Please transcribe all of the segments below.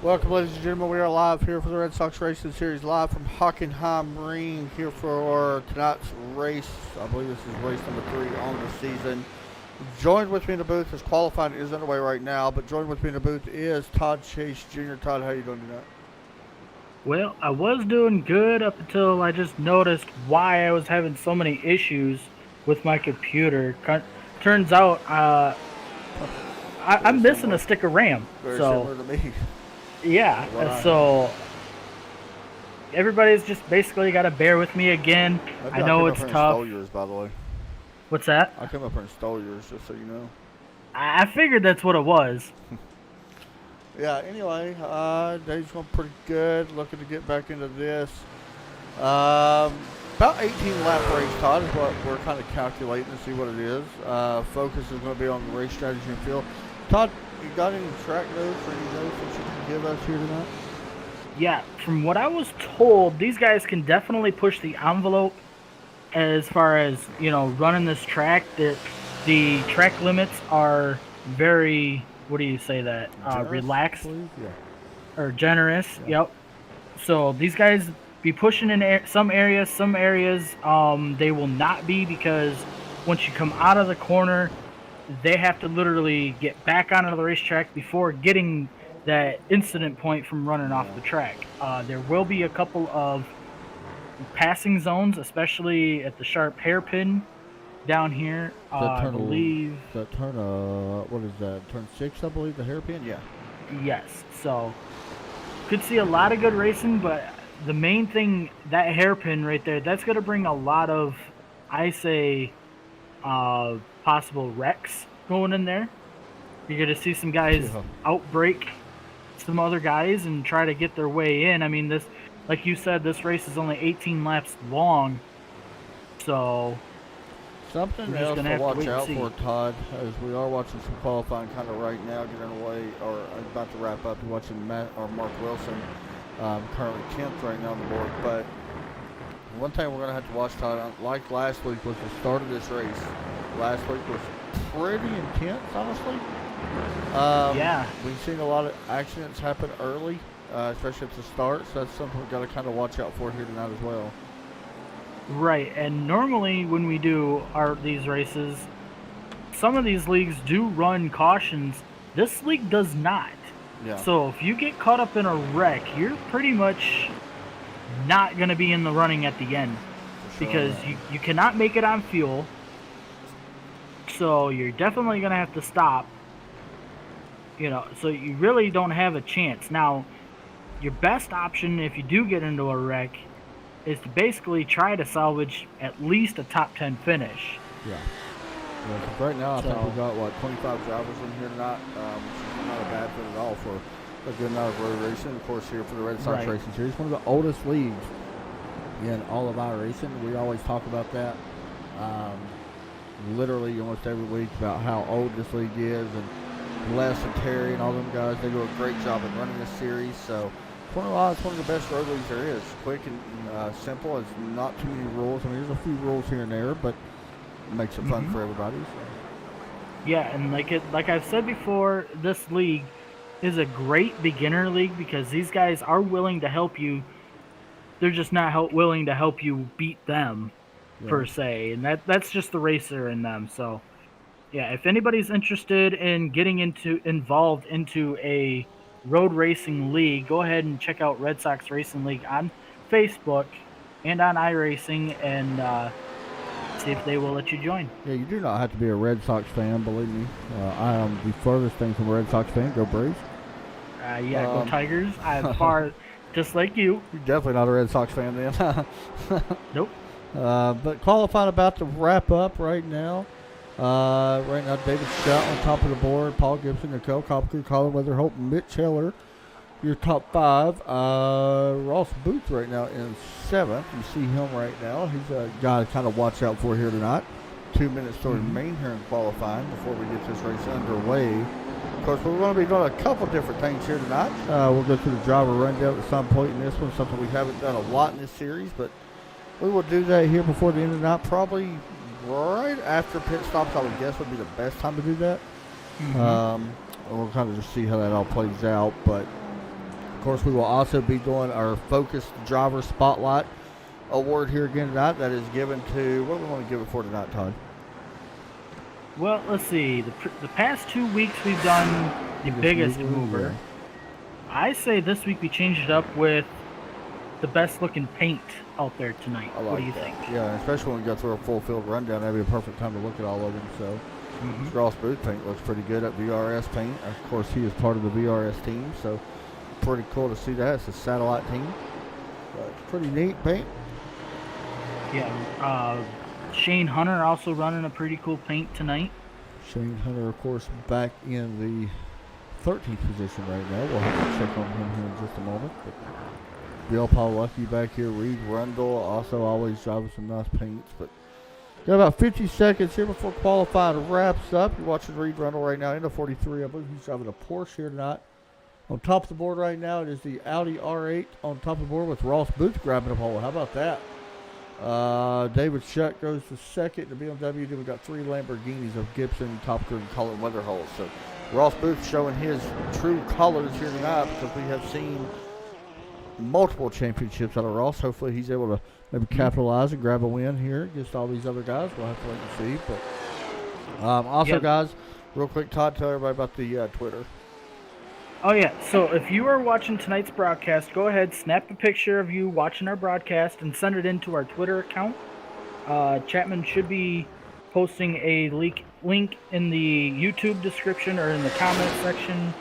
Welcome, ladies and gentlemen. We are live here for the Red Sox Racing Series, live from Hockenheimring here for tonight's race. I believe this is race number 3 on the season. Joined with me in the booth, as qualifying is underway right now, but joined with me in the booth is Todd Chase Jr. Todd, how you doing tonight? Well, I was doing good up until I just noticed why I was having so many issues with my computer. Turns out I'm missing similar. a stick of RAM. Very So, similar to me. yeah. So, everybody's just basically got to bear with me again. Maybe I I know came up it's here and tough. stole yours, by the way. What's that? I came up here and stole yours, just so you know. I figured that's what it was. Yeah, anyway, day's going pretty good. Looking to get back into this. About 18 lap race, Todd, is what we're kind of calculating to see what it is. Focus is going to be on the race strategy and field. Todd, you got any track notes or any notes that you can give us here tonight? Yeah, from what I was told, these guys can definitely push the envelope as far as, running this track. The track limits are very, what do you say that? Generous, Relaxed yeah. or generous. Yeah. Yep. So these guys be pushing in some areas. Some areas they will not be, because once you come out of the corner, they have to literally get back onto the racetrack before getting that incident point from running off the track. There will be a couple of passing zones, especially at the sharp hairpin down here. I believe. What is that? Turn 6, I believe, the hairpin? Yeah. Yes. So could see a lot of good racing, but the main thing, that hairpin right there, that's going to bring a lot of, I say, possible wrecks going in there. You're going to see some guys outbreak some other guys and try to get their way in. I mean, this, like you said, this race is only 18 laps long, so something else to watch out for, Todd, as we are watching some qualifying kind of right now, getting away or about to wrap up. We're watching Mark Wilson, currently 10th right now on the board. But one thing we're going to have to watch, Todd, like last week, was the start of this race. Last week was pretty intense, honestly. Yeah. We've seen a lot of accidents happen early, especially at the start, so that's something we've got to kind of watch out for here tonight as well. Right, and normally when we do these races, some of these leagues do run cautions. This league does not. Yeah. So if you get caught up in a wreck, you're pretty much not going to be in the running at the end, because you cannot make it on fuel. So you're definitely going to have to stop. So you really don't have a chance. Now, your best option if you do get into a wreck is to basically try to salvage at least a top 10 finish. Yeah. Right now, I think we've got, 25 drivers in here tonight, which is not a bad fit at all for a good amount of road racing. Of course, here for the Red Sox Racing Series, one of the oldest leagues in all of our racing. We always talk about that literally almost every week, about how old this league is, and Les and Terry and all them guys, they do a great job in running this series. So it's one of the best road leagues there is. Quick and simple. It's not too many rules. I mean, there's a few rules here and there, but it makes it fun for everybody. So. Yeah, and like I've said before, this league is a great beginner league, because these guys are willing to help you. They're just not willing to help you beat them, per se, and that's just the racer in them. So yeah, if anybody's interested in getting involved into a road racing league, go ahead and check out Red Sox Racing League on Facebook and on iRacing, and see if they will let you join. Yeah, you do not have to be a Red Sox fan, believe me. I am the furthest thing from a Red Sox fan. Go Braves. Go Tigers. I'm far, just like you. You're definitely not a Red Sox fan then. Nope. But qualifying about to wrap up right now. Right now, David Scott on top of the board. Paul Gibson, Nicole Copker, Colin Weatherhope, Mitch Heller, your top 5. Ross Booth right now in 7th. You see him right now. He's a guy to kind of watch out for here tonight. 2 minutes to remain here in qualifying before we get this race underway. Of course, we're going to be doing a couple different things here tonight. We'll go through the driver rundown at some point in this one, something we haven't done a lot in this series, but we will do that here before the end of the night, probably right after pit stops. I would guess would be the best time to do that. We'll kind of just see how that all plays out, but course, we will also be doing our Focused Driver Spotlight Award here again tonight. That is given to, what do we want to give it for tonight, Todd? Well, let's see. The past 2 weeks we've done the biggest mover. Yeah. I say this week we changed it up with the best looking paint out there tonight. What do you think? Yeah, especially when we go through a full field rundown, that'd be a perfect time to look at all of them. So, Ross Booth paint looks pretty good at VRS paint. Of course, he is part of the VRS team, so pretty cool to see that. It's a satellite team. But it's pretty neat paint. Yeah. Shane Hunter also running a pretty cool paint tonight. Shane Hunter, of course, back in the 13th position right now. We'll have to check on him here in just a moment. But Bill Pawlucky back here. Reed Rundle also always driving some nice paints. But got about 50 seconds here before qualifying wraps up. You're watching Reed Rundle right now in the 43. I believe he's driving a Porsche here tonight. On top of the board right now, it is the Audi R8 on top of the board with Ross Booth grabbing the pole. How about that? David Shutt goes to second. The BMW, then we got 3 Lamborghinis of Gibson, Top Gear, and Colin Weatherholt. So Ross Booth showing his true colors here tonight because we have seen multiple championships out of Ross. Hopefully he's able to maybe capitalize and grab a win here against all these other guys. We'll have to wait and see. But also, guys, real quick, Todd, tell everybody about the Twitter. Oh, yeah. So if you are watching tonight's broadcast, go ahead, snap a picture of you watching our broadcast and send it into our Twitter account. Chapman should be posting a link in the YouTube description or in the comment section.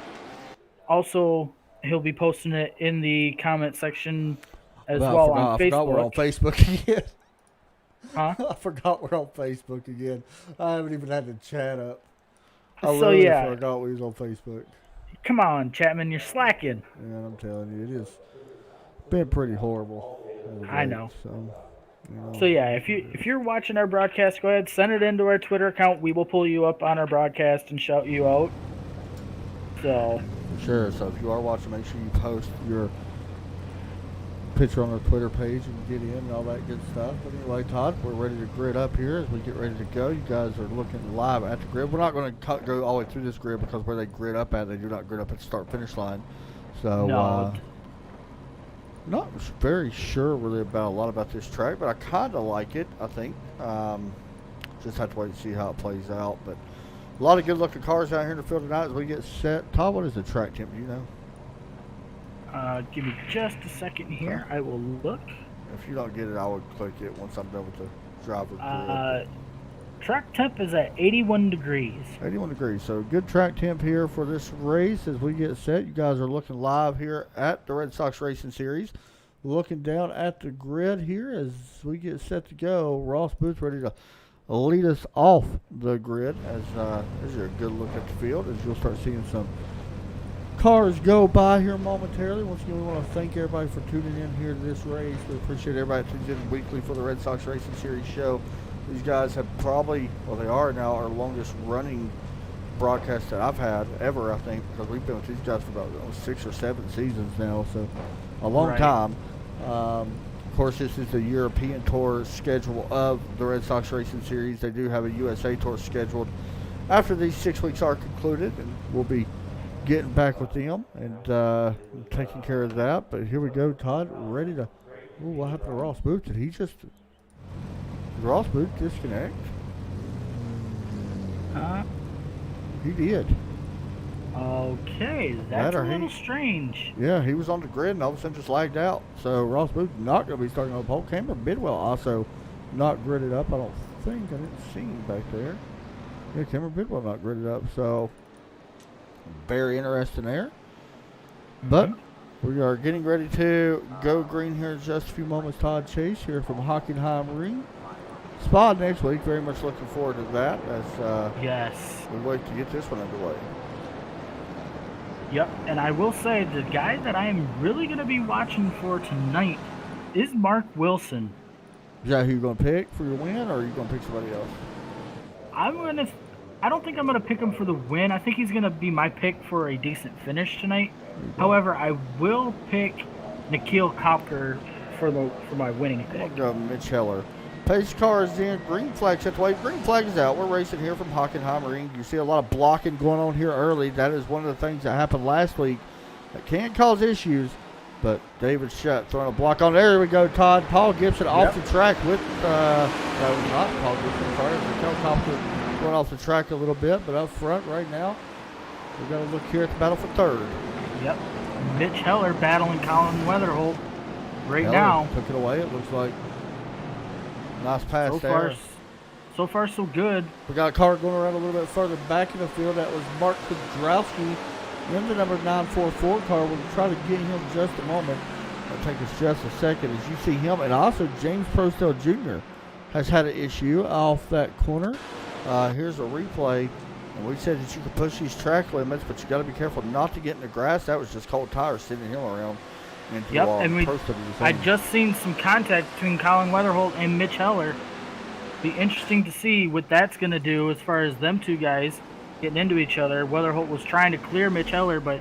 Also, he'll be posting it in the comment section on Facebook. I forgot we're on Facebook again. Huh? I forgot we're on Facebook again. I haven't even had the chat up. I forgot we was on Facebook. Come on, Chapman, you're slacking. Yeah, I'm telling you, it has been pretty horrible. I know. So yeah, if you're watching our broadcast, go ahead, send it into our Twitter account. We will pull you up on our broadcast and shout you out. So. Sure. So if you are watching, make sure you post your picture on our Twitter page and get in and all that good stuff. But anyway, Todd, we're ready to grid up here as we get ready to go. You guys are looking live at the grid. We're not going to go all the way through this grid because where they grid up at, they do not grid up at the start-finish line. So, not very sure really about a lot about this track, but I kind of like it, I think. Just have to wait and see how it plays out. But a lot of good-looking cars out here in the field tonight as we get set. Todd, what is the track temp? Do you know? Give me just a second here. I will look. If you don't get it, I will click it once I'm done with the driver grid. Track temp is at 81 degrees. 81 degrees. So good track temp here for this race as we get set. You guys are looking live here at the Red Sox Racing Series. Looking down at the grid here as we get set to go. Ross Booth ready to lead us off the grid as this is a good look at the field as you'll start seeing some cars go by here momentarily. Once again, we want to thank everybody for tuning in here to this race. We appreciate everybody tuning in weekly for the Red Sox Racing Series show. These guys have probably, well, they are now our longest running broadcast that I've had ever, I think, because we've been with these guys for about 6 or 7 seasons now, so a long time. Of course, this is the European Tour schedule of the Red Sox Racing Series. They do have a USA Tour scheduled after these 6 weeks are concluded, and we'll be getting back with them and taking care of that. But here we go, Todd, ready to. Ooh, what happened to Ross Booth? Did Ross Booth disconnect? He did. Okay, that's a little strange. Yeah, he was on the grid and all of a sudden just lagged out. So Ross Booth not going to be starting on the pole. Cameron Bidwell also not gridded up. I don't think. I didn't see him back there. Yeah, Cameron Bidwell not gridded up. So very interesting there. But we are getting ready to go green here in just a few moments. Todd Chase here from Hockenheimring. Spot next week. Very much looking forward to that as yes, we wait to get this one underway. Yep, and I will say the guy that I am really going to be watching for tonight is Mark Wilson. Is that who you're going to pick for your win, or are you going to pick somebody else? I don't think I'm going to pick him for the win. I think he's going to be my pick for a decent finish tonight. However, I will pick Nikhil Kopker for my winning pick. I'll go Mitch Heller. Pace car is in. Green flag set away. Green flag is out. We're racing here from Hockenheimring. You see a lot of blocking going on here early. That is one of the things that happened last week that can cause issues. But David Shutt throwing a block on. There we go, Todd. Paul Gibson off the track with, that was not Paul Gibson, sorry. It was a helicopter going off the track a little bit, but up front right now, we're going to look here at the battle for third. Yep. Mitch Heller battling Colin Weatherholt right Heller now. took it away. It looks like nice pass there. So far, so good. We got a car going around a little bit further back in the field. That was Mark Kudrowski in the number 944 car. We'll try to get him just a moment. It'll take us just a second as you see him. And also James Prostel Jr. has had an issue off that corner. Here's a replay. And we said that you could push these track limits, but you got to be careful not to get in the grass. That was just cold tires sending him around into the wall. And I just seen some contact between Colin Weatherholt and Mitch Heller. Be interesting to see what that's going to do as far as them two guys getting into each other. Weatherholt was trying to clear Mitch Heller, but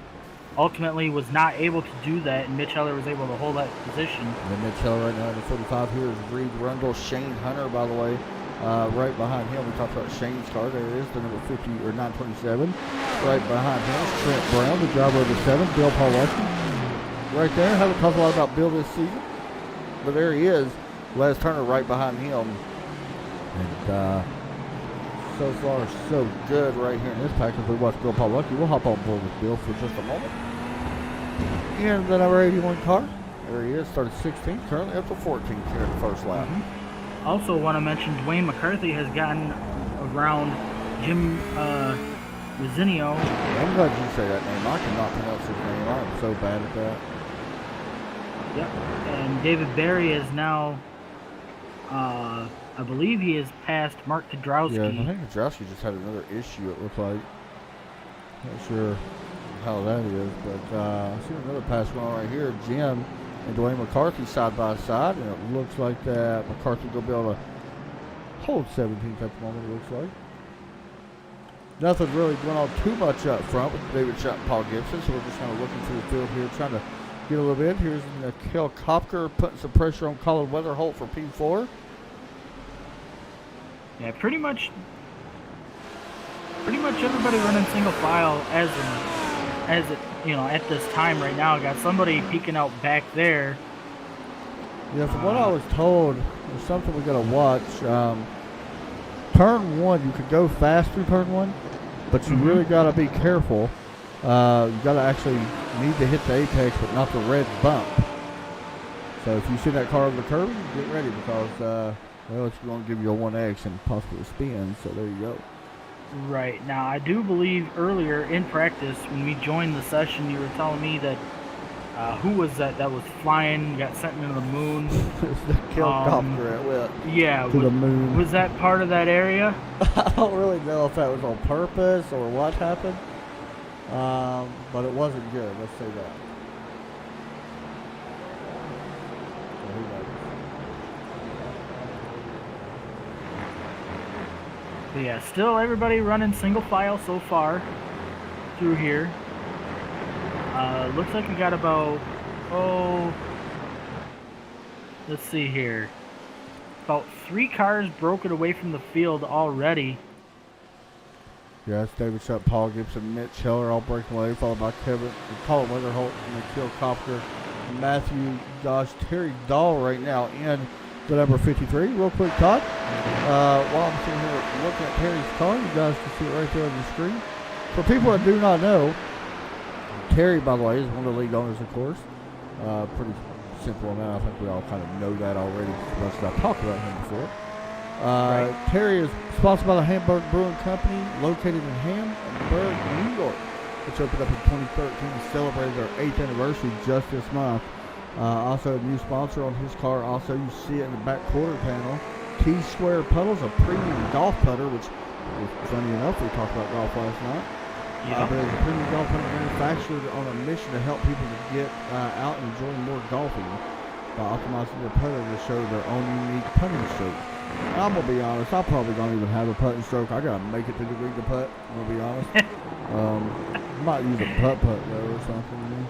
ultimately was not able to do that, and Mitch Heller was able to hold that position. And Mitch Heller right now in the 45 here is Reed Rundle. Shane Hunter, by the way, right behind him. We talked about Shane's car. There it is, the number 50 or 927. Right behind him is Trent Brown, the driver of the 7, Bill Pawlowski. Right there. Haven't talked a lot about Bill this season, but there he is. Les Turner right behind him. And so far, so good right here in this package. We watch Bill Pawlowski. We'll hop on board with Bill for just a moment. And the number 81 car. There he is, started 16th, currently up to 14th here in the first lap. Also want to mention Dwayne McCarthy has gotten around Jim Rezinio. I'm glad you say that name. I cannot pronounce his name. I'm so bad at that. Yep. And David Berry is now, I believe he has passed Mark Kudrowski. Yeah, I think Kudrowski just had another issue, it looked like. Not sure how that is, but I see another pass going on right here. Jim and Dwayne McCarthy side by side, and it looks like that McCarthy will be able to hold 17th at the moment, it looks like. Nothing really going on too much up front with David Shutt and Paul Gibson, so we're just kind of looking through the field here, trying to get a little bit. Here's Nikhil Kopker putting some pressure on Colin Weatherholt for P4. Yeah, pretty much everybody running single file as it, you know, at this time right now. Got somebody peeking out back there. Yeah, from what I was told, there's something we got to watch. Turn 1, you could go fast through turn 1, but you really got to be careful. You got to actually need to hit the apex, but not the red bump. So if you see that car over the curb, get ready because well, it's going to give you a 1X and possibly a spin. So there you go. Right. Now, I do believe earlier in practice when we joined the session, you were telling me that who was that was flying, got sent into the moon? It's the helicopter that went to the moon. Was that part of that area? I don't really know if that was on purpose or what happened, but it wasn't good. Let's say that. So who knows? But yeah, still everybody running single file so far through here. Looks like we got about, let's see here. About 3 cars broken away from the field already. Yeah, it's David Shutt, Paul Gibson, Mitch Heller all breaking away, followed by Colin Weatherholt, Nikhil Kopker, Matthew Terry Dahl right now in the number 53. Real quick, Todd. While I'm sitting here looking at Terry's car, you guys can see it right there on the screen. For people that do not know, Terry, by the way, is one of the league owners, of course. Pretty simple amount. I think we all kind of know that already because I've talked about him before. Right. Terry is sponsored by the Hamburg Brewing Company, located in Hamburg, New York, which opened up in 2013 and celebrated their 8th anniversary just this month. Also a new sponsor on his car. Also, you see it in the back quarter panel. T-Square Puddles, a premium golf putter, which was funny enough, we talked about golf last night. Yeah. But it's a premium golf putter manufactured on a mission to help people to get out and enjoy more golfing by optimizing their putter to show their own unique putting stroke. And I'm going to be honest, I probably don't even have a putting stroke. I got to make it to the rig to putt, I'm going to be honest. Might use a putt-putt though or something. You know?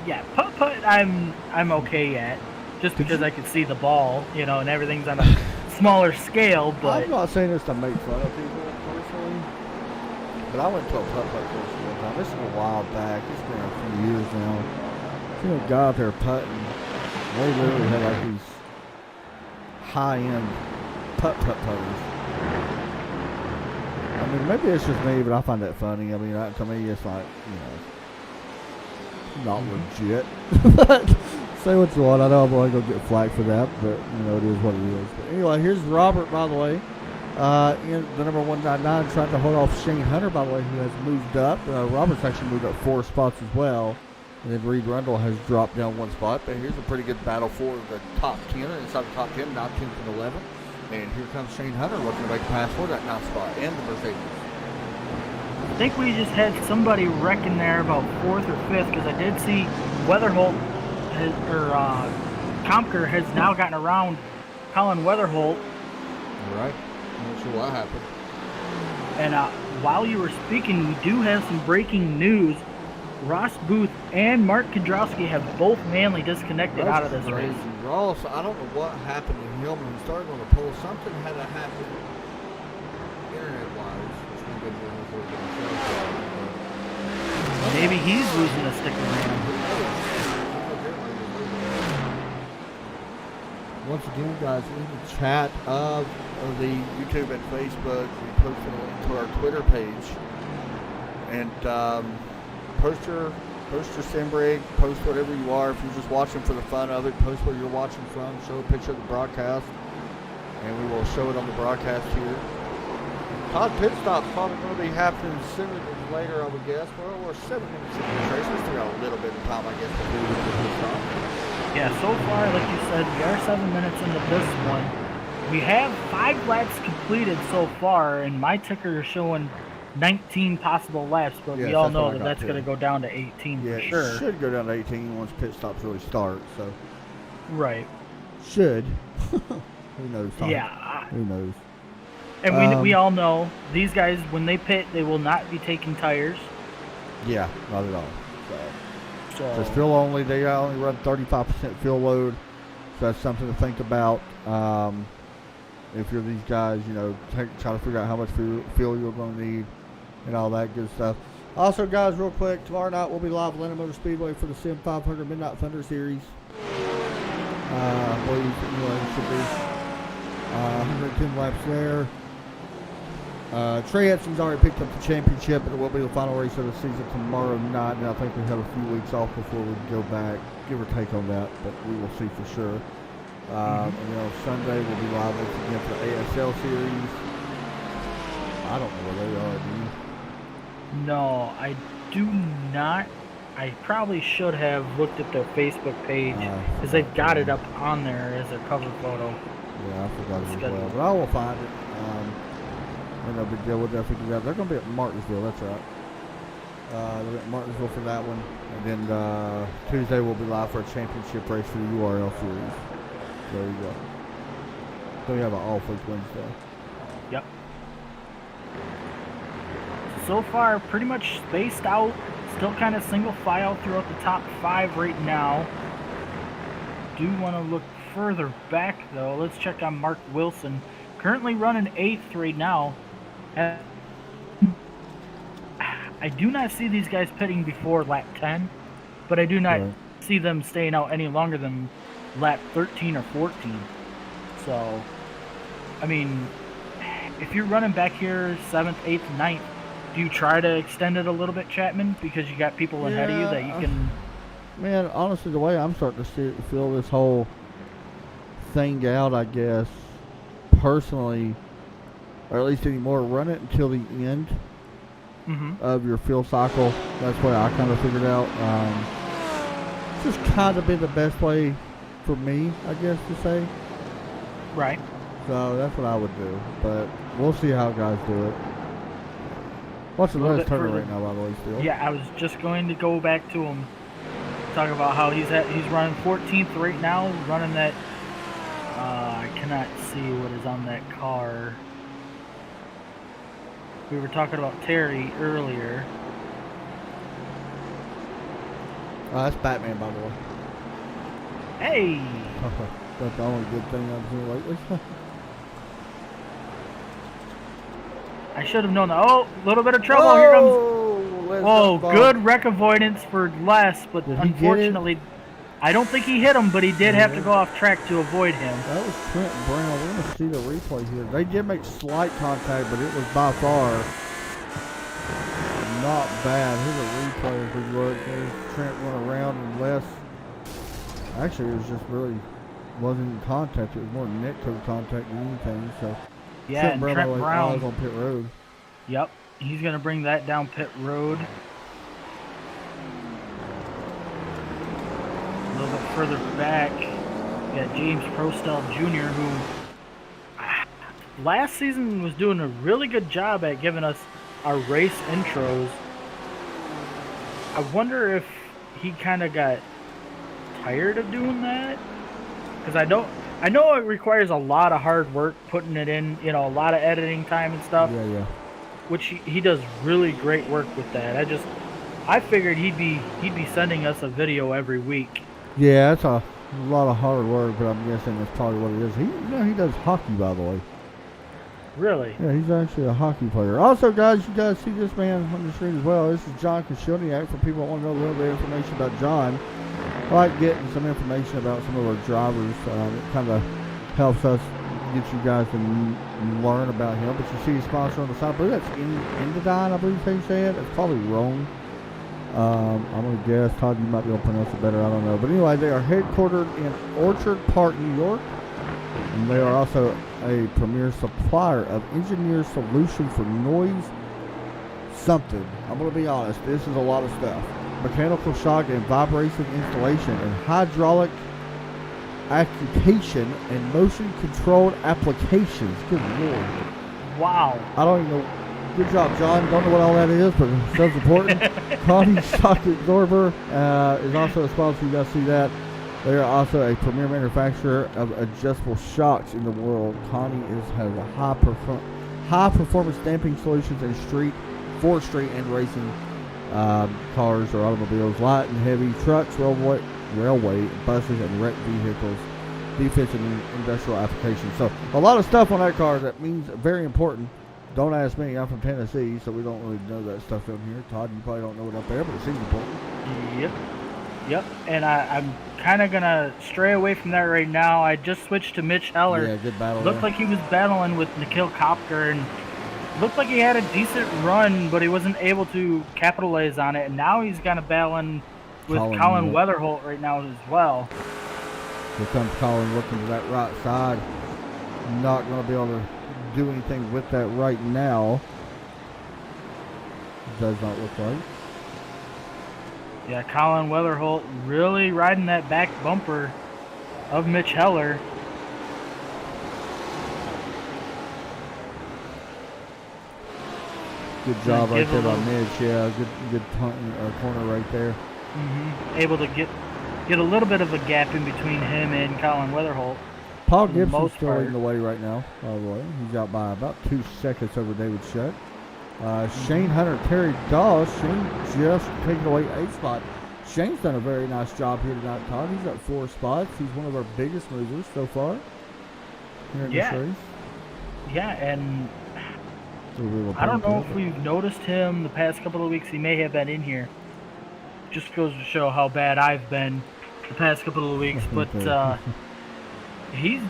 Yeah, putt-putt I'm okay at. Just because I can see the ball, you know, and everything's on a smaller scale, but... I'm not saying this to make fun of people, personally, but I went to a putt-putt course one time. This is a while back. It's been a few years now. You know, guy out there putting. They literally had like these high-end putters. I mean, maybe it's just me, but I find that funny. I mean, to me, it's like, not legit. But say what you want. I know I'm going to go get flack for that, but, it is what it is. But anyway, here's Robert, by the way, in the number 199, trying to hold off Shane Hunter, by the way, who has moved up. Robert's actually moved up 4 spots as well. And then Reed Rundle has dropped down 1 spot. But here's a pretty good battle for the top 10. Inside the top 10, 19th and 11th. And here comes Shane Hunter looking to make a pass for that 9th spot and the Mercedes. I think we just had somebody wrecking there about 4th or 5th, because I did see Weatherholt, Compker has now gotten around Colin Weatherholt. All right. I'm not sure what happened. And while you were speaking, we do have some breaking news. Ross Booth and Mark Kondrowski have both Manly disconnected out of this race. Ross, I don't know what happened to him when he started on the pole. Something had to happen internet-wise. Maybe he's losing a stick around. Once again, guys, in the chat of the YouTube and Facebook, we posted a link to our Twitter page. And post your sim rig, post whatever you are. If you're just watching for the fun of it, post where you're watching from, show a picture of the broadcast, and we will show it on the broadcast here. Todd pit stop's probably going to be happening sooner than later, I would guess. Well, we're 7 minutes into the race. We still got a little bit of time, I guess, to do with the pit stop. Yeah, so far, like you said, we are 7 minutes into this one. We have 5 laps completed so far, and my ticker is showing 19 possible laps, but we all know that's going to go down to 18 for sure. It should go down to 18 once pit stops really start. So, right. Should. Who knows? Tom? Yeah. Who knows? And we all know these guys, when they pit, they will not be taking tires. Yeah, not at all. So just fuel only. They only run 35% fuel load. So that's something to think about. If you're these guys, try to figure out how much fuel you're going to need and all that good stuff. Also, guys, real quick, tomorrow night we'll be live at Atlanta Motor Speedway for the Sim 500 Midnight Thunder Series. I believe it should be 110 laps there. Trey Edson's already picked up the championship, and it will be the final race of the season tomorrow night. And I think we have a few weeks off before we go back, give or take on that, but we will see for sure. And then on Sunday we'll be live again for the ASL series. I don't know where they are, do you? No, I do not. I probably should have looked at their Facebook page, because they've got it up on there as a cover photo. Yeah, I forgot it as well, but I will find it. No big deal. We'll definitely do that. They're going to be at Martinsville. That's right. They're at Martinsville for that one, and then Tuesday we'll be live for a championship race for the URL series. There you go. So we have an off week Wednesday. Yep. So far, pretty much spaced out. Still kind of single file throughout the top 5 right now. Do want to look further back though. Let's check on Mark Wilson. Currently running 8th right now. I do not see these guys pitting before lap 10, but I do not see them staying out any longer than lap 13 or 14. So, I mean, if you're running back here 7th, 8th, 9th, do you try to extend it a little bit, Chapman? Because you got people ahead of you that you can... Man, honestly, the way I'm starting to feel this whole thing out, I guess, personally, or at least anymore, run it until the end of your fuel cycle. That's what I kind of figured out. It's just kind of been the best way for me, I guess, to say. Right. So that's what I would do, but we'll see how guys do it. What's the last Turner right now, by the way, still? Yeah, I was just going to go back to him, talk about how he's running 14th right now, running that. I cannot see what is on that car. We were talking about Terry earlier. That's Batman, by the way. Hey! That's the only good thing I've seen lately. I should have known that. Oh, a little bit of trouble. Here comes. Les Oh, got good involved. wreck avoidance for Les, but Did he get it? unfortunately, I don't think he hit him, but he did have to go off track to avoid him. That was Trent Brown. We're going to see the replay here. They did make slight contact, but it was by far not bad. Here's a replay if we look. There's Trent went around and Les. Actually, it was just really wasn't in contact. It was more neck code contact than anything. So Yeah, and Trent eyes Brown. on pit road. Yep, he's going to bring that down pit road. A little bit further back, we got James Prostel Jr., who last season was doing a really good job at giving us our race intros. I wonder if he kind of got tired of doing that, because I know it requires a lot of hard work putting it in, you know, a lot of editing time and stuff. Yeah. Which he does really great work with that. I figured he'd be sending us a video every week. Yeah, it's a lot of hard work, but I'm guessing that's probably what it is. He does hockey, by the way. Really? Yeah, he's actually a hockey player. Also, guys, you guys see this man on the screen as well. This is John Kashilniak. For people that want to know a little bit of information about John, I like getting some information about some of our drivers. It kind of helps us get you guys to learn about him. But you see his sponsor on the side. I believe that's Indedyne, I believe they say it. It's probably wrong. I'm going to guess. Todd, you might be able to pronounce it better. I don't know. But anyway, they are headquartered in Orchard Park, New York. And they are also a premier supplier of engineered solutions for noise something. I'm going to be honest. This is a lot of stuff. Mechanical shock and vibration installation and hydraulic actuation and motion controlled applications. Good Lord. Wow. I don't even know. Good job, John. Don't know what all that is, but it sounds important. Connie Shock Absorber is also a sponsor. You guys see that. They are also a premier manufacturer of adjustable shocks in the world. Connie has a high performance damping solutions in for street and racing cars or automobiles, light and heavy trucks, railway, buses, and wrecked vehicles, defense and industrial applications. So a lot of stuff on that car that means very important. Don't ask me. I'm from Tennessee, so we don't really know that stuff down here. Todd, you probably don't know it up there, but it seems important. Yep. And I'm kind of going to stray away from that right now. I just switched to Mitch Heller. Yeah, good battle. Looked like he was battling with Nikhil Kopker, and looked like he had a decent run, but he wasn't able to capitalize on it. And now he's kind of battling with Colin Weatherholt right now as well. Here comes Colin looking to that right side. Not going to be able to do anything with that right now. Does not look like. Yeah, Colin Weatherholt really riding that back bumper of Mitch Heller. Good job right there by Mitch. Yeah, good corner right there. Able to get a little bit of a gap in between him and Colin Weatherholt. Paul Gibson's still leading the way right now, by the way. He's out by about 2 seconds over David Shutt. Shane Hunter, Terry Dawes. Shane just taking away 8 spot. Shane's done a very nice job here tonight, Todd. He's got 4 spots. He's one of our biggest movers so far here in this race. Yeah, and I don't know if we've noticed him the past couple of weeks. He may have been in here. Just goes to show how bad I've been the past couple of weeks. But he's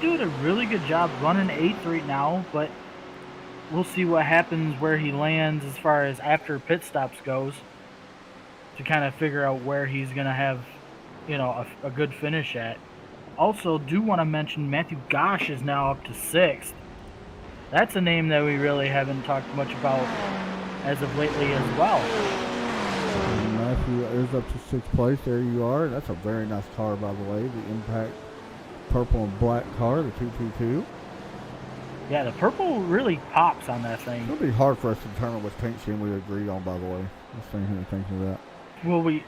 doing a really good job running 8th right now. But we'll see what happens where he lands as far as after pit stops goes, to kind of figure out where he's going to have, you know, a good finish at. Also, do want to mention Matthew Gosh is now up to 6th. That's a name that we really haven't talked much about as of lately as well. And Matthew is up to 6th place. There you are. That's a very nice car, by the way. The Impact purple and black car, the 222. Yeah, the purple really pops on that thing. It'll be hard for us to determine which paint scheme we agreed on, by the way. Just thinking of that. Well,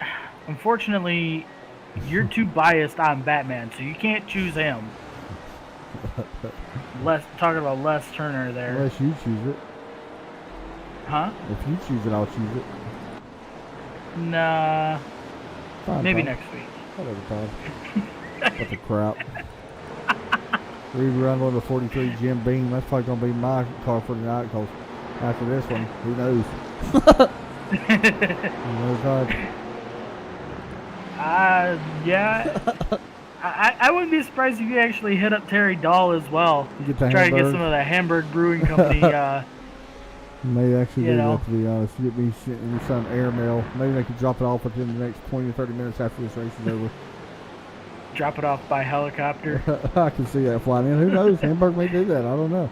unfortunately, you're too biased on Batman, so you can't choose him. Talking about Les Turner there. Unless you choose it. Huh? If you choose it, I'll choose it. Nah. Fine, maybe Todd. next week. Whatever, Todd. What the crap. Rerun on the 43 Jim Beam. That's probably going to be my car for tonight, because after this one, who knows? No God. Yeah. I wouldn't be surprised if you actually hit up Terry Dahl as well. Get the Try to get Hamburg. some of that Hamburg Brewing Company. May actually You do know. that, to be honest. Get me some airmail. Maybe they can drop it off within the next 20 or 30 minutes after this race is over. Drop it off by helicopter. I can see that flying in. Who knows? Hamburg may do that. I don't know.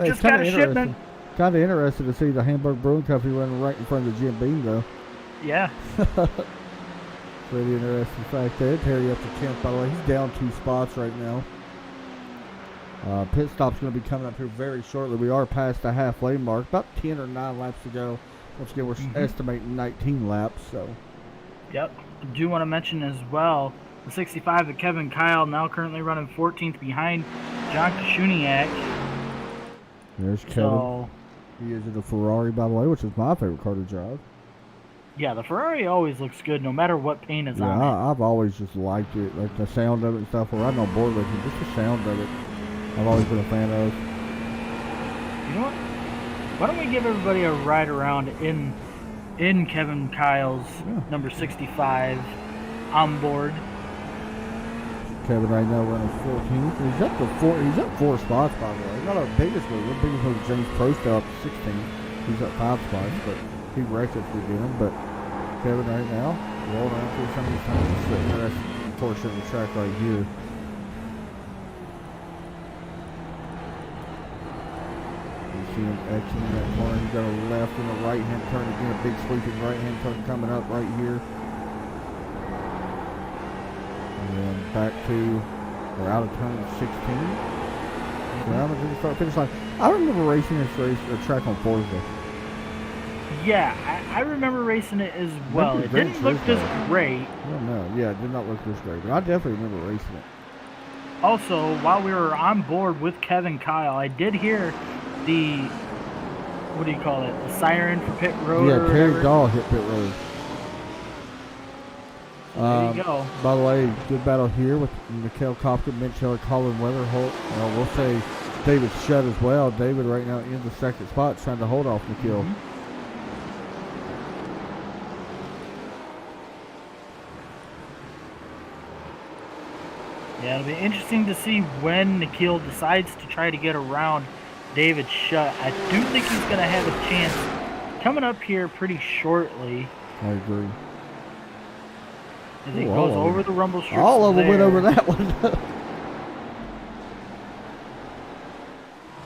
Just got a shipment. Kind of interested to see the Hamburg Brewing Company running right in front of the Jim Beam, though. Yeah. Pretty interesting fact there. Terry up to 10th, by the way. He's down 2 spots right now. Pit stop's going to be coming up here very shortly. We are past the halfway mark. About 10 or 9 laps to go. Once again, we're estimating 19 laps. So. Yep. I do want to mention as well, the 65 of Kevin Kyle now currently running 14th behind John Kashuniak. There's Kevin. So, he is in a Ferrari, by the way, which is my favorite car to drive. yeah, the Ferrari always looks good no matter what paint is on it. I've always just liked it. Like the sound of it and stuff. We're riding on board with it. Just the sound of it. I've always been a fan of. You know what? Why don't we give everybody a ride around in Kevin Kyle's number 65 on board? Kevin right now running 14th. He's up 4 spots, by the way. Not our biggest move. The biggest move is James Prost up 16th. He's up 5 spots, but he wrecked it for him. But Kevin right now rolling around through some of these times. It's an interesting portion of the track right here. See him exiting that corner. He's got a left and a right hand turn again. A big sweeping right hand turn coming up right here. And then back to, we're out of turn 16. We're out of the start finish line. I remember racing this race, track on Forza. Yeah, I remember racing it as well. It didn't look this great. I don't know. Yeah, it did not look this great, but I definitely remember racing it. Also, while we were on board with Kevin Kyle, I did hear the, what do you call it, the siren for pit road. Yeah, Terry Dahl hit pit road. There you go. By the way, good battle here with Mikhail Kopka, Mitch Heller, Colin Weatherholt. We'll say David Shutt as well. David right now in the second spot trying to hold off Mikhail. Yeah, it'll be interesting to see when Nikhil decides to try to get around David Shutt. I do think he's going to have a chance coming up here pretty shortly. I agree. As he goes over the rumble strips. All of them went over that one.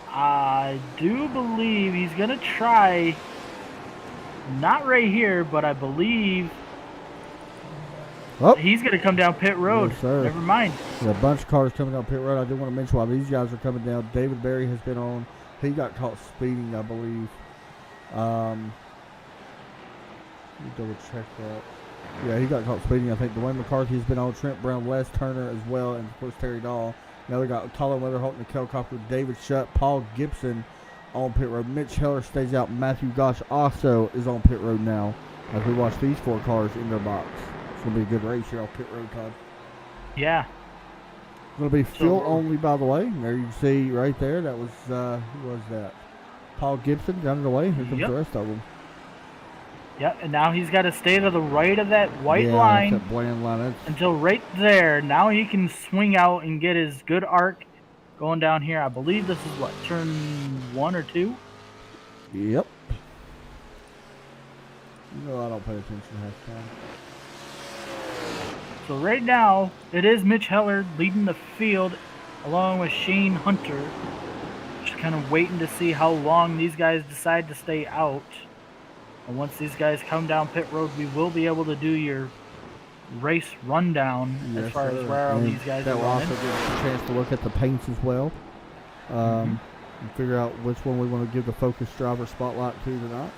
I do believe he's going to try, not right here, but I believe he's going to come down pit road. Yes, sir. Never mind. Yeah, a bunch of cars coming down pit road. I do want to mention while these guys are coming down, David Berry has been on. He got caught speeding, I believe. Let me double check that. Yeah, he got caught speeding. I think Dwayne McCarthy has been on. Trent Brown, Les Turner as well, and of course Terry Dahl. Now we got Colin Weatherholt, Nicole Copper, David Shutt, Paul Gibson on pit road. Mitch Heller stays out. Matthew Gosh also is on pit road now as we watch these 4 cars in their box. It's going to be a good race here on pit road, Todd. Yeah. It's going to be fill only, by the way. There you can see right there. That was, who was that? Paul Gibson down the way. Here comes the rest of them. Yep, and now he's got to stay to the right of that white line, that bland line. until right there. Now he can swing out and get his good arc going down here. I believe this is what, turn 1 or 2? Yep. You know I don't pay attention half the time. So right now, it is Mitch Heller leading the field along with Shane Hunter. Just kind of waiting to see how long these guys decide to stay out. And once these guys come down pit road, we will be able to do your race rundown as far as where all these guys are running. That will also give us a chance to look at the paints as well. And figure out which one we want to give the focus driver spotlight to tonight.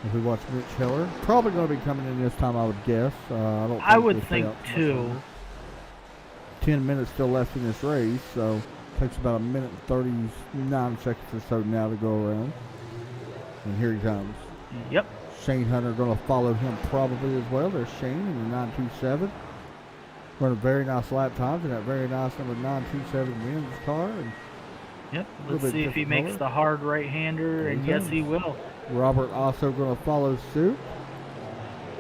If we watch Mitch Heller, probably going to be coming in this time, I would guess. I would think too. 10 minutes still left in this race, so it takes about 1 minute and 39 seconds or so now to go around. And here he comes. Yep. Shane Hunter going to follow him probably as well. There's Shane in the 927. Running very nice lap times in that very nice number 927 wins car. And yep. Let's see if he makes the hard right-hander, and yes, he will. Robert also going to follow suit.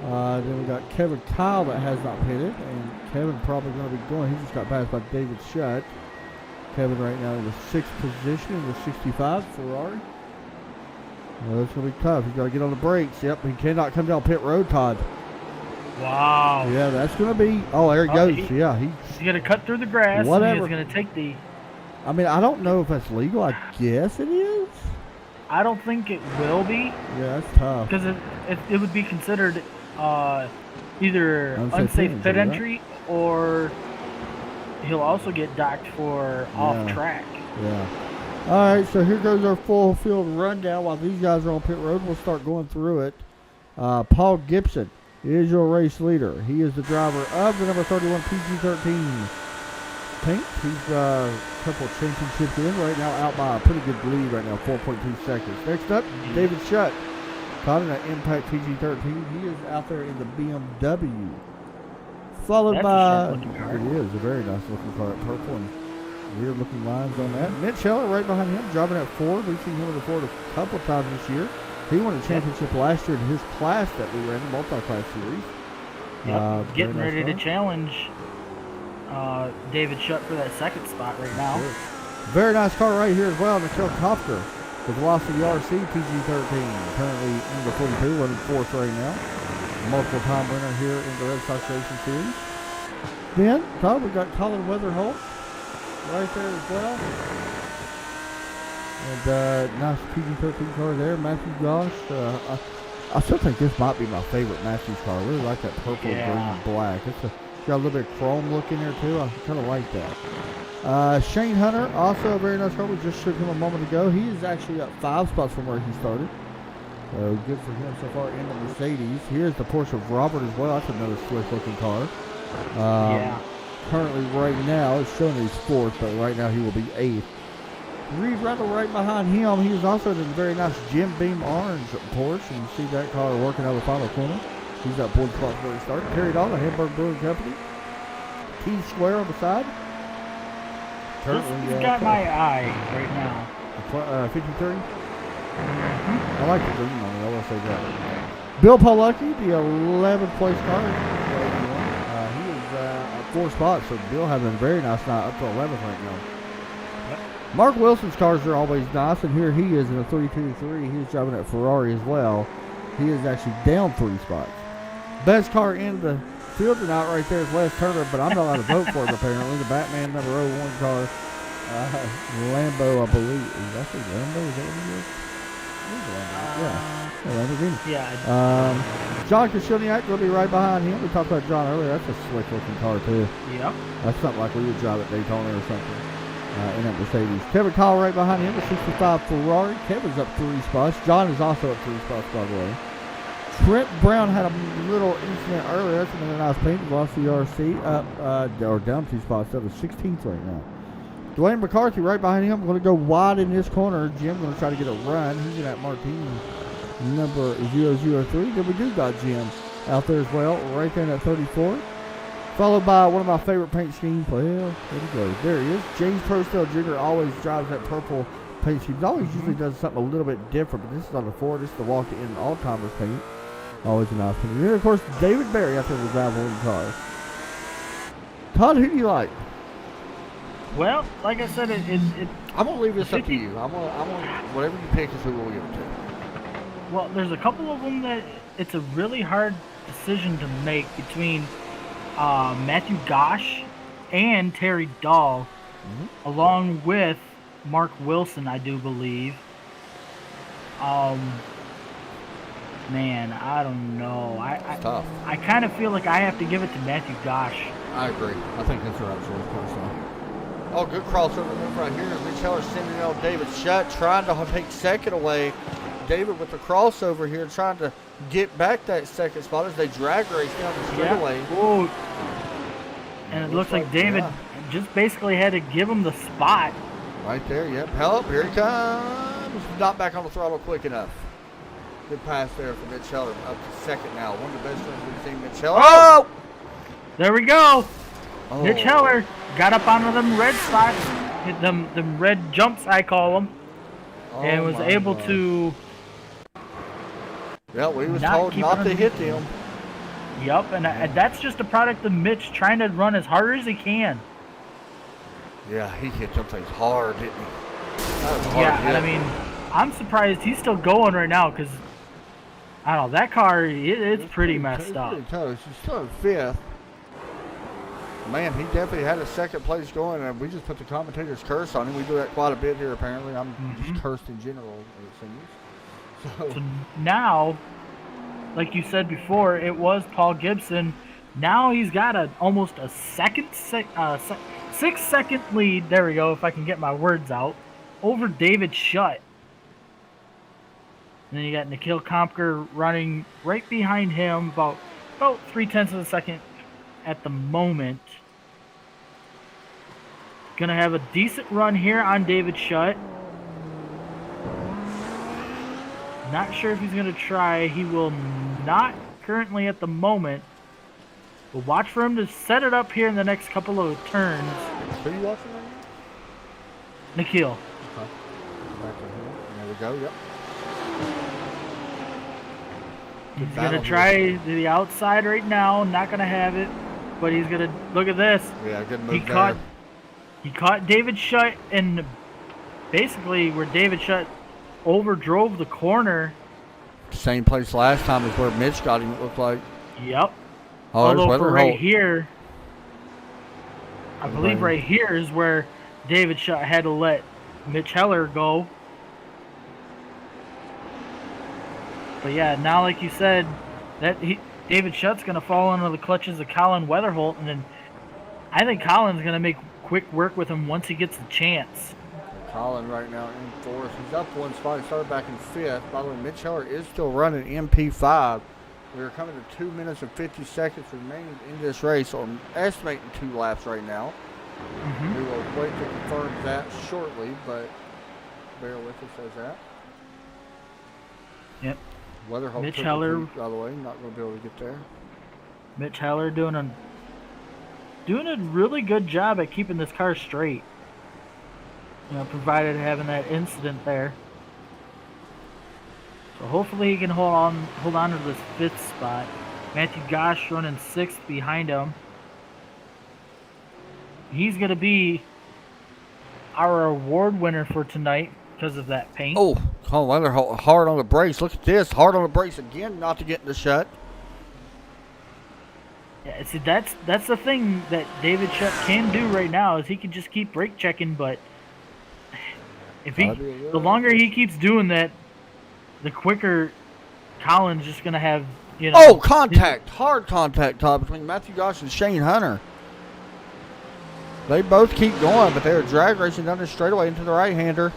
Then we got Kevin Kyle that has not pitted, and Kevin probably going to be going. He just got passed by David Shutt. Kevin right now in the 6th position in the 65 Ferrari. It's going to be tough. He's got to get on the brakes. Yep, he cannot come down pit road, Todd. Wow. Yeah, that's going to be. Oh, there he goes. He's going to cut through the grass. Whatever. And he's going to take the. I mean, I don't know if that's legal. I guess it is. I don't think it will be. Yeah, that's tough. Because it would be considered either unsafe pit entry, or he'll also get docked for off track. Yeah. All right, so here goes our full field rundown. While these guys are on pit road, we'll start going through it. Paul Gibson is your race leader. He is the driver of the number 31 PG-13 Pink. He's couple championships in right now, out by a pretty good lead right now, 4.2 seconds. Next up, David Shutt, caught in an Impact PG-13. He is out there in the BMW. Followed by, it is a very nice looking car, purple and weird looking lines on that. Mitch Heller right behind him, driving at Ford. We've seen him in the Ford a couple times this year. He won a championship last year in his class that we ran, the multi-class series. Getting ready to challenge David Shutt for that 2nd spot right now. Sure. Very nice car right here as well, Michelle Kopker, the Velocity RC PG-13, currently in the 42, running 4th right now. Multiple time winner here in the Red Sox Racing Series. Then, Todd, we got Colin Weatherholt right there as well. And nice PG-13 car there. Matthew Gosh. I still think this might be my favorite Matthews car. I really like that purple, green, and black. It's got a little bit of chrome look in there too. I kind of like that. Shane Hunter, also a very nice car. We just showed him a moment ago. He is actually up 5 spots from where he started. So good for him so far in the Mercedes. Here's the Porsche of Robert as well. That's another slick looking car. Currently right now, it's showing he's 4th, but right now he will be 8th. Reed Rundle right behind him. He is also in a very nice Jim Beam orange Porsche. And you see that car working out the final corner. He's up 1 spot where he started. Carried on the Hamburg Brewing Company. T-square on the side. He's got my eye right now. 53. I like the green on it. I will say that. Bill Pawlucki, the 11th place car. He is at 4 spots. So Bill having a very nice night, up to 11th right now. Mark Wilson's cars are always nice, and here he is in a 32-3. He's driving at Ferrari as well. He is actually down 3 spots. Best car in the field tonight right there is Wes Turner, but I'm not allowed to vote for him apparently. The Batman number 01 car, Lambo, I believe. Is that the Lambo? Is that what it is? John Kashuniak will be right behind him. We talked about John earlier. That's a slick looking car too. Yep. That's something like we would drive at Daytona or something. In that Mercedes. Kevin Kyle right behind him, the 65 Ferrari. Kevin's up 3 spots. John is also up 3 spots, by the way. Trent Brown had a little incident earlier. That's another nice paint. Velocity RC up or down 2 spots. That was 16th right now. Dwayne McCarthy right behind him. Going to go wide in this corner. Jim going to try to get a run. He's in that Martini number 003. Then we do got Jim out there as well, right there in that 34. Followed by one of my favorite paint schemes. Well, there he goes. There he is. James Prostell Jr. always drives that purple paint scheme. He always usually does something a little bit different, but this is on the Ford. This is the walk-in all-timers paint. Always a nice paint. And then, of course, David Berry out there with the drive car. Todd, who do you like? Well, like I said, I'm going to leave this up to you. I'm gonna, whatever you pick is who we'll give it to. Well, there's a couple of them that it's a really hard decision to make between Matthew Gosh and Terry Dahl, along with Mark Wilson, I do believe. Man, I don't know. It's tough. I kind of feel like I have to give it to Matthew Gosh. I agree. I think that's the right choice, personally. Oh, good crossover move right here. Mitch Heller sending out David Shutt, trying to take 2nd away. David with the crossover here, trying to get back that 2nd spot as they drag race down the straightaway. Yeah. And it looks like David just basically had to give him the spot. Right there, yep. Help, here he comes. Not back on the throttle quick enough. Good pass there for Mitch Heller. Up to 2nd now. One of the best runs we've seen, Mitch Heller. Oh! There we go. Oh. Mitch Heller got up onto them red spots, hit them red jumps, I call them, and was able to. Yeah, we was told not to hit them. Yep, and that's just a product of Mitch trying to run as hard as he can. Yeah, he hit them things hard, didn't he? That was a hard Yeah, hit. and I mean, I'm surprised he's still going right now because, I don't know, that car, it's pretty messed up. Pretty tough. He's still in 5th. Man, he definitely had a second place going, and we just put the commentator's curse on him. We do that quite a bit here, apparently. I'm just cursed in general, it seems. So now, like you said before, it was Paul Gibson. Now he's got almost a 6-second lead. There we go, if I can get my words out, over David Shutt. And then you got Nikhil Kompker running right behind him, about 0.3 of a second at the moment. Gonna have a decent run here on David Shutt. Not sure if he's gonna try. He will not currently at the moment. We'll watch for him to set it up here in the next couple of turns. Who are you watching right now? Nikhil. Okay. Back to him. There we go, yep. He's gonna try the outside right now. Not gonna have it, but he's gonna look at this. Yeah, good move there. He caught David Shutt, and basically where David Shutt overdrove the corner. Same place last time is where Mitch got him. It looked like. Yep. Oh, although for right here, I believe right here is where David Shutt had to let Mitch Heller go. But yeah, now like you said, David Shutt's gonna fall under the clutches of Colin Weatherholt, and then I think Colin's gonna make quick work with him once he gets the chance. Colin right now in 4th. He's up 1 spot. He started back in 5th. By the way, Mitch Heller is still running MP5. We are coming to 2 minutes and 50 seconds remaining in this race, or estimating 2 laps right now. We will wait to confirm that shortly, but bear with us as that. Yep. Weatherholt Mitch Heller, by the way, not going to be able to get there. Mitch Heller doing a really good job at keeping this car straight. You know, provided having that incident there. So hopefully he can hold on to this 5th spot. Matthew Gosh running 6th behind him. He's going to be our award winner for tonight because of that paint. Oh, Colin Weatherholt hard on the brakes. Look at this. Hard on the brakes again, not to get in the shut. Yeah, see, that's the thing that David Shutt can do right now is he can just keep brake checking, but if the longer he keeps doing that, the quicker Colin's just gonna have, you know. Oh, contact, hard contact, Todd, between Matthew Gosh and Shane Hunter. They both keep going, but they are drag racing down the straightaway into the right-hander.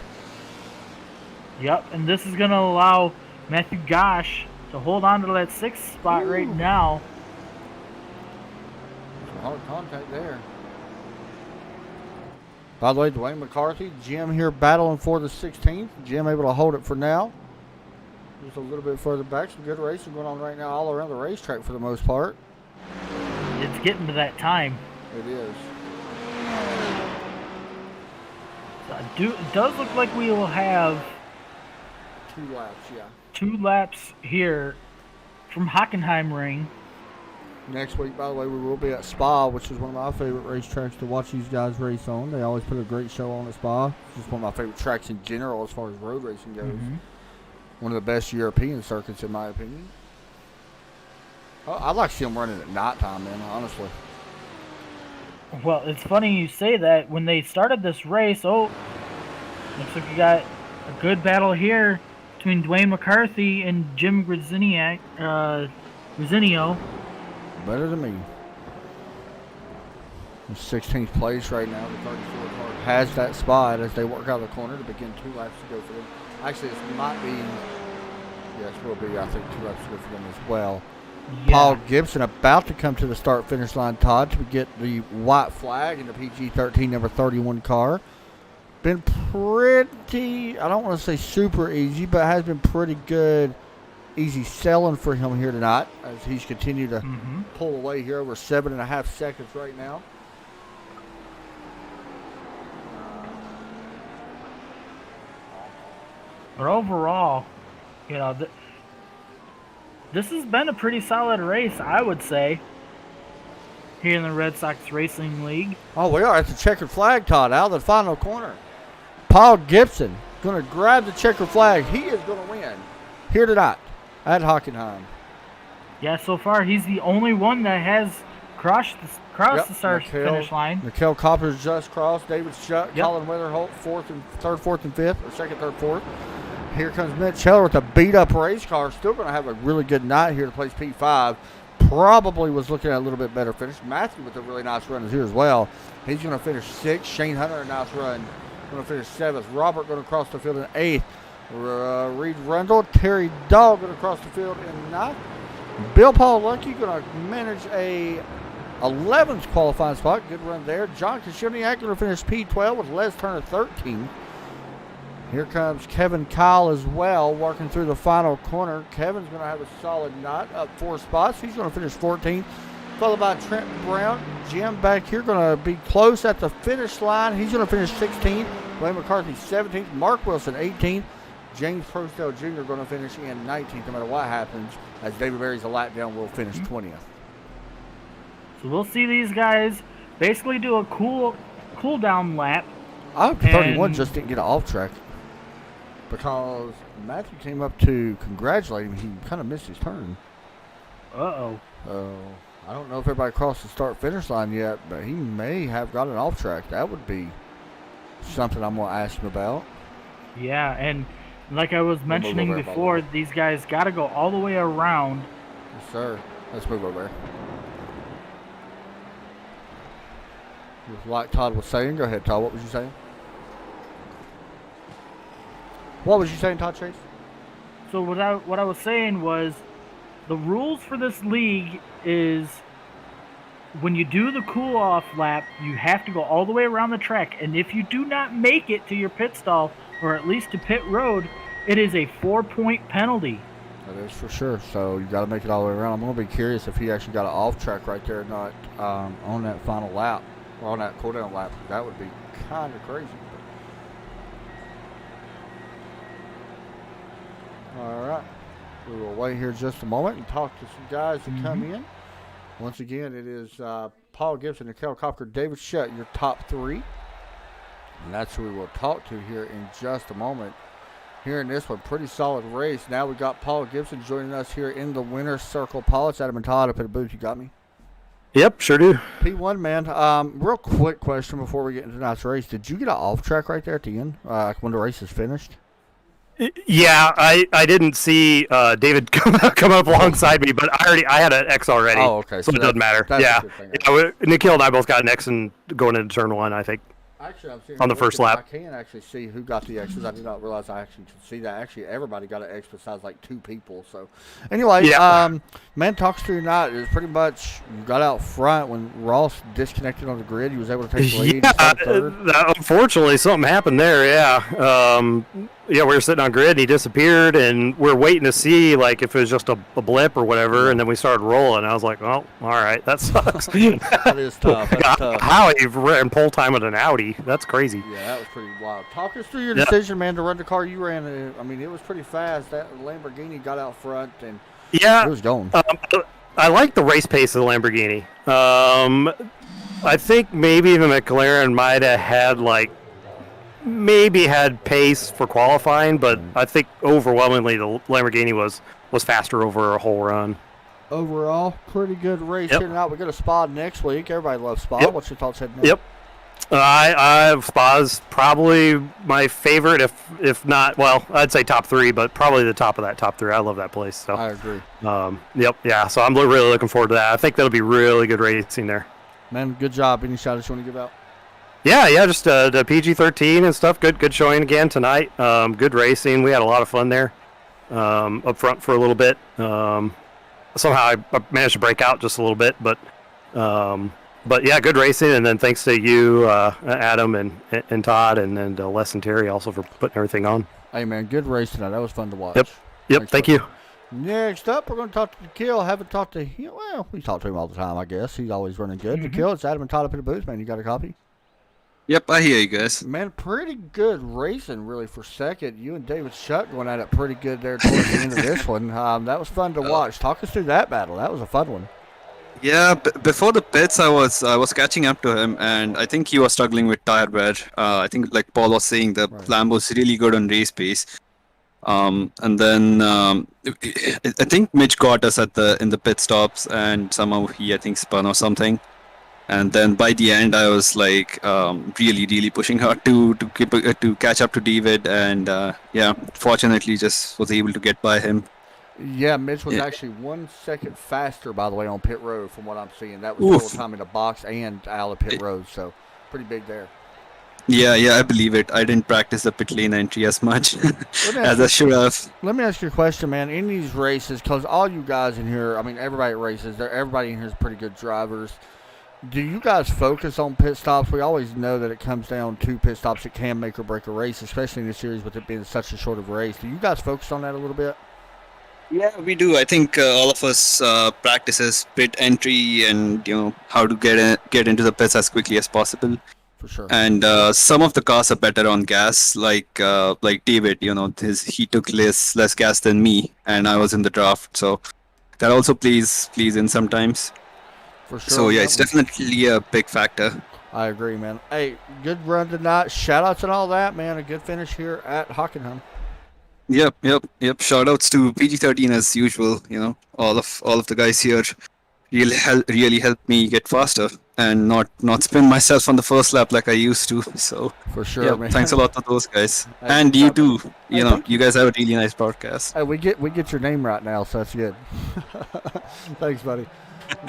Yep, and this is gonna allow Matthew Gosh to hold on to that 6th spot right now. Hard contact there. By the way, Dwayne McCarthy, Jim here battling for the 16th. Jim able to hold it for now. Just a little bit further back. Some good racing going on right now all around the racetrack for the most part. It's getting to that time. It is. So it does look like we will have 2 laps, yeah. 2 laps here from Hockenheimring. Next week, by the way, we will be at Spa, which is one of my favorite racetracks to watch these guys race on. They always put a great show on at Spa. It's just one of my favorite tracks in general as far as road racing goes. One of the best European circuits, in my opinion. I'd like to see them running at nighttime, man, honestly. Well, it's funny you say that. When they started this race, looks like you got a good battle here between Dwayne McCarthy and Jim Grziniak, Grzynio. Better than me. In 16th place right now. The 34 car has that spot as they work out of the corner to begin 2 laps to go for them. Actually, this might be, yes, will be, I think, 2 laps to go for them as well. Yeah. Paul Gibson about to come to the start-finish line, Todd, to get the white flag in the PG-13 number 31 car. Been pretty, I don't want to say super easy, but has been pretty good, easy selling for him here tonight as he's continued to pull away here over 7.5 seconds right now. But overall, you know, this has been a pretty solid race, I would say, here in the Red Sox Racing League. Oh, we are at the checkered flag, Todd, out of the final corner. Paul Gibson going to grab the checkered flag. He is going to win here tonight at Hockenheim. Yeah, so far he's the only one that has crossed the start-finish line. Mikhail Copper's just crossed. David Schutt, Yep. Colin Witherholt, third, fourth, and fifth, or second, third, fourth. Here comes Mitch Heller with a beat-up race car. Still going to have a really good night here to place P5. Probably was looking at a little bit better finish. Matthew with a really nice run is here as well. He's going to finish sixth. Shane Hunter, a nice run, going to finish seventh. Robert going to cross the field in eighth. Reed Rundle, Terry Dog going to cross the field in ninth. Bill Paul Lucky going to manage a 11th qualifying spot. Good run there. John Kashimniak going to finish P12 with Les Turner 13. Here comes Kevin Kyle as well, working through the final corner. Kevin's going to have a solid night, up 4 spots. He's going to finish 14th, followed by Trent Brown. Jim back here going to be close at the finish line. He's going to finish 16th. Wayne McCarthy 17th. Mark Wilson 18th. James Prostel Jr. going to finish in 19th, no matter what happens, as David Berry's a lap down, will finish 20th. So we'll see these guys basically do a cool down lap. I hope 31 just didn't get an off track, because Matthew came up to congratulate him. He kind of missed his turn. Uh-oh. I don't know if everybody crossed the start-finish line yet, but he may have got an off track. That would be something I'm going to ask him about. Yeah, and like I was mentioning before, these guys got to go all the way around. Yes, sir. Let's move over there. Like Todd was saying. Go ahead, Todd. What was you saying? What was you saying, Todd Chase? So what I was saying was, the rules for this league is when you do the cool-off lap, you have to go all the way around the track. And if you do not make it to your pit stall, or at least to pit road, it is a 4-point penalty. That is for sure. So you got to make it all the way around. I'm going to be curious if he actually got an off track right there or not on that final lap, or on that cool-down lap. That would be kind of crazy. All right. We will wait here just a moment and talk to some guys that come in. Once again, it is Paul Gibson, Nicole Cocker, David Shutt, your top 3. And that's who we will talk to here in just a moment. Here in this one, pretty solid race. Now we got Paul Gibson joining us here in the winner's circle. Paul, it's Adam and Todd up at the booth. You got me? Yep, sure do. P1, man. Real quick question before we get into tonight's race. Did you get an off track right there at the end when the race is finished? Yeah, I didn't see David come up alongside me, but I had an X already. Oh, okay. So it doesn't matter. Yeah, Nikhil and I both got an X going into turn 1, I think. Actually, I'm seeing on the first lap. I can actually see who got the X's. I did not realize I actually could see that. Actually, everybody got an X besides like 2 people. So, anyway, man, talks to you tonight. It was pretty much you got out front when Ross disconnected on the grid. He was able to take the lead. Yeah, unfortunately, something happened there. Yeah. Yeah, we were sitting on grid, and he disappeared, and we're waiting to see like if it was just a blip or whatever, and then we started rolling. I was like, "Oh, all right, that sucks." That is tough. That's tough. How he ran pole time with an Audi? That's crazy. Yeah, that was pretty wild. Talk us through your decision, man, to run the car you ran. I mean, it was pretty fast. That Lamborghini got out front, and it was going. I like the race pace of the Lamborghini. I think maybe the McLaren might have had maybe had pace for qualifying, but I think overwhelmingly the Lamborghini was faster over a whole run. Overall, pretty good race here tonight. We got a Spa next week. Everybody loves Spa. What's your thoughts heading in? Yep. Spa's probably my favorite, if not, well, I'd say top 3, but probably the top of that top 3. I love that place. So I agree. So I'm really looking forward to that. I think that'll be really good racing there. Man, good job. Any shout outs you want to give out? Yeah, just the PG-13 and stuff. Good showing again tonight. Good racing. We had a lot of fun there up front for a little bit. Somehow I managed to break out just a little bit, but yeah, good racing. And then thanks to you, Adam and Todd, and then Les and Terry also for putting everything on. Hey, man, good race tonight. That was fun to watch. Yep. Thank you. Next up, we're going to talk to Nikhil. Haven't talked to him. Well, we talk to him all the time, I guess. He's always running good. Nikhil, it's Adam and Todd up in the booth, man. You got a copy? Yep, I hear you guys. Man, pretty good racing, really, for second. You and David Shutt going at it pretty good there towards the end of this one. That was fun to watch. Talk us through that battle. That was a fun one. Yeah, before the pits, I was catching up to him, and I think he was struggling with tire wear. I think, like Paul was saying, the Right. Lambo's really good on race pace. And then I think Mitch got us in the pit stops, and somehow he, I think, spun or something. And then by the end, I was like really pushing hard to catch up to David, and yeah, fortunately, just was able to get by him. Yeah, Mitch was Yeah. actually 1 second faster, by the way, on pit road from what I'm seeing. That was Oof. total time in the box and out of pit road, so pretty big there. Yeah, I believe it. I didn't practice the pit lane entry as much me as I should have. Let me ask you a question, man. In these races, because all you guys in here, I mean, everybody that races, everybody in here is pretty good drivers. Do you guys focus on pit stops? We always know that it comes down to pit stops that can make or break a race, especially in this series with it being such a short of a race. Do you guys focus on that a little bit? Yeah, we do. I think all of us practices pit entry and how to get into the pits as quickly as possible. For sure. And some of the cars are better on gas, like David. He took less gas than me, and I was in the draft, so that also plays in sometimes. For sure. So yeah, it's definitely a big factor. I agree, man. Hey, good run tonight. Shout outs and all that, man. A good finish here at Hockenheim. Yep. Shout outs to PG13 as usual. All of the guys here really helped me get faster and not spin myself on the first lap like I used to. So For sure, yeah, man. thanks a lot to those guys. Hey, And you too. Hey, thank You guys have a really nice broadcast. Hey, we get your name right now, so that's good. Thanks, buddy.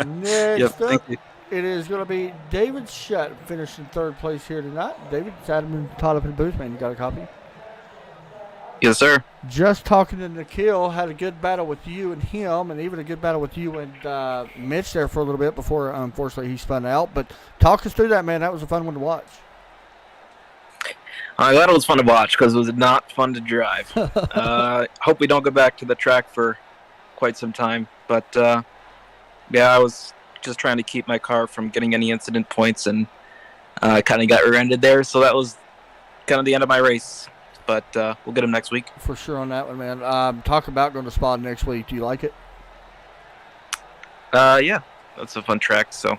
Next Yep, up, thank you. it is going to be David Shutt finishing third place here tonight. David, it's Adam tied up in the booth, man. You got a copy? Yes, sir. Just talking to Nikhil, had a good battle with you and him, and even a good battle with you and Mitch there for a little bit before, unfortunately, he spun out. But talk us through that, man. That was a fun one to watch. I'm glad it was fun to watch because it was not fun to drive. Hope we don't go back to the track for quite some time. But yeah, I was just trying to keep my car from getting any incident points, and kind of got rear-ended there. So that was kind of the end of my race. But we'll get him next week. For sure on that one, man. Talk about going to Spa next week. Do you like it? Yeah, that's a fun track. So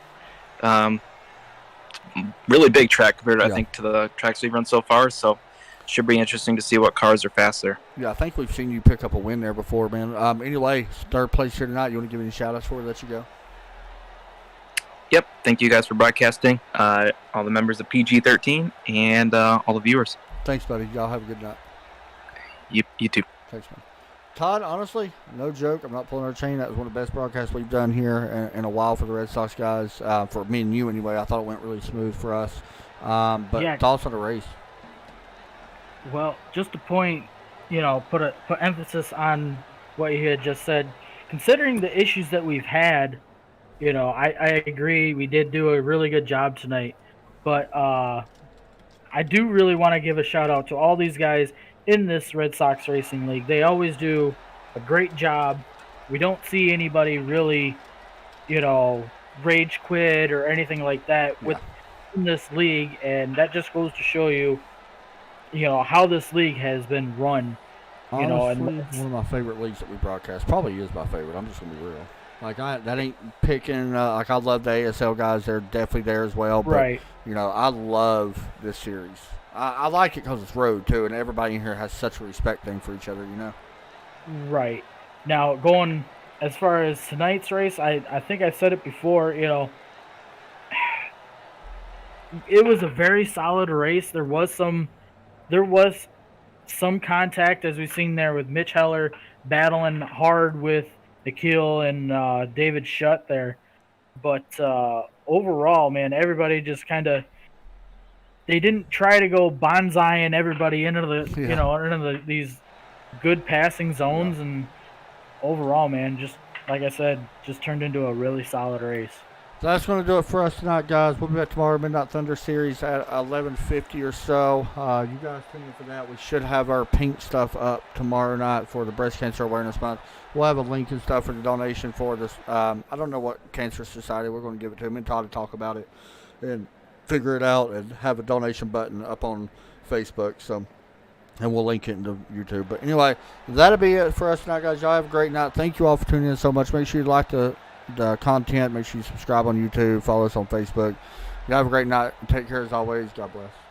really big track compared, I think, to the tracks we've run so far. So should be interesting to see what cars are faster. Yeah, I think we've seen you pick up a win there before, man. Anyway, third place here tonight. You want to give any shout-outs for it? Let you go. Yep. Thank you guys for broadcasting. All the members of PG13 and all the viewers. Thanks, buddy. Y'all have a good night. You too. Thanks, man. Todd, honestly, no joke. I'm not pulling our chain. That was one of the best broadcasts we've done here in a while for the Red Sox guys. For me and you, anyway. I thought it went really smooth for us. But Yeah. thoughts on the race? Well, just to point, put emphasis on what you had just said. Considering the issues that we've had, I agree. We did do a really good job tonight. But I do really want to give a shout out to all these guys in this Red Sox Racing League. They always do a great job. We don't see anybody really, rage quit or anything like that in this league, and that just goes to show you, how this league has been run. Honestly, and one of my favorite leagues that we broadcast. Probably is my favorite. I'm just going to be real. Like, that ain't picking, I love the ASL guys. They're definitely there as well. But, right. I love this series. I like it because it's road, too, and everybody in here has such a respect thing for each other, Right. Now, going as far as tonight's race, I think I said it before, it was a very solid race. There was some contact, as we've seen there with Mitch Heller battling hard with Nikhil and David Shutt there. But overall, man, everybody just kind of, they didn't try to go bonsaiing everybody into the these good passing zones, and overall, man, just like I said, just turned into a really solid race. So that's going to do it for us tonight, guys. We'll be back tomorrow, Midnight Thunder Series at 11:50 or so. You guys tune in for that. We should have our pink stuff up tomorrow night for the Breast Cancer Awareness Month. We'll have a link and stuff for the donation for this. I don't know what Cancer Society. We're going to give it to them and Todd to talk about it. And figure it out and have a donation button up on Facebook. So, and we'll link it into YouTube. But anyway, that'll be it for us tonight, guys. Y'all have a great night. Thank you all for tuning in so much. Make sure you like the content. Make sure you subscribe on YouTube. Follow us on Facebook. Y'all have a great night. Take care as always. God bless.